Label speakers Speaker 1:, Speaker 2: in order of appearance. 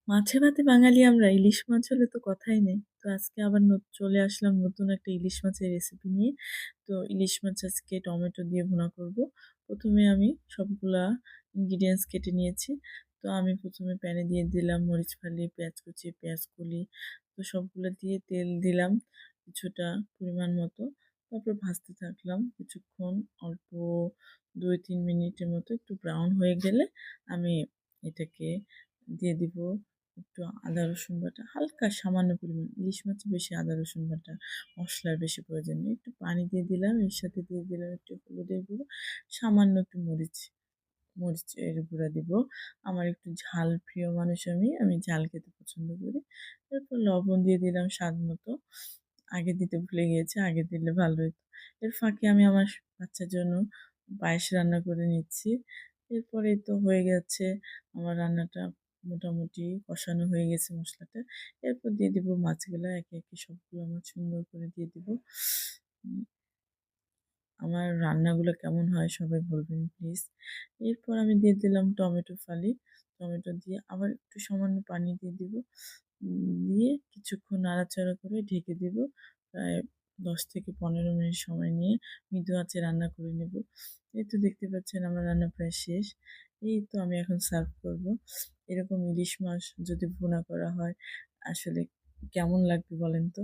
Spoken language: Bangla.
Speaker 1: মাছে ভাতে বাঙালি আমরা, ইলিশ মাছ হলে তো কথাই নেই। তো আজকে আবার চলে আসলাম নতুন একটা ইলিশ মাছের রেসিপি নিয়ে। তো ইলিশ মাছ আজকে টমেটো দিয়ে ভুনা করব। ১ম এ আমি সবগুলা ingredients কেটে নিয়েছি। তো আমি ১ম এ প্যানে দিয়ে দিলাম মরিচ ফালি, পেঁয়াজ কুচি, পেঁয়াজ কলি। তো সবগুলা দিয়ে তেল দিলাম কিছুটা পরিমাণ মতো। তারপর ভাজতে থাকলাম কিছুক্ষণ, অল্প ২-৩ মিনিটের মতো। একটু ব্রাউন হয়ে গেলে আমি এটাকে দিয়ে দিব একটু আদা রসুন বাটা, হালকা সামান্য পরিমাণ। ইলিশ মাছে বেশি আদা রসুন বাটা, মসলার বেশি প্রয়োজন নেই। একটু পানি দিয়ে দিলাম, এর সাথে দিয়ে দিলাম একটু হলুদের গুঁড়ো, সামান্য একটু মরিচের গুঁড়া দিব। আমার একটু ঝাল প্রিয় মানুষ আমি, আমি ঝাল খেতে পছন্দ করি। এরপর লবণ দিয়ে দিলাম স্বাদ মতো। আগে দিতে ভুলে গিয়েছি, আগে দিলে ভালো হতো। এর ফাঁকে আমি আমার বাচ্চার জন্য পায়েস রান্না করে নিচ্ছি। এরপরেই তো হয়ে গেছে আমার রান্নাটা, মোটামুটি কষানো হয়ে গেছে মশলাটা। এরপর দিয়ে দিব মাছগুলা, একে একে সবগুলো মাছ সুন্দর করে দিয়ে দিব। উম আমার রান্নাগুলো কেমন হয় সবাই বলবেন প্লিজ। এরপর আমি দিয়ে দিলাম টমেটো ফালি। টমেটো দিয়ে আবার একটু সামান্য পানি দিয়ে দিব। দিয়ে কিছুক্ষণ নাড়াচাড়া করে ঢেকে দিব। প্রায় ১০ থেকে ১৫ মিনিট সময় নিয়ে মৃদু আঁচে রান্না করে নেব। এই তো দেখতে পাচ্ছেন আমার রান্না প্রায় শেষ। এই তো আমি এখন সার্ভ করব। এরকম ইলিশ মাছ যদি ভুনা করা হয় আসলে কেমন লাগবে বলেন তো?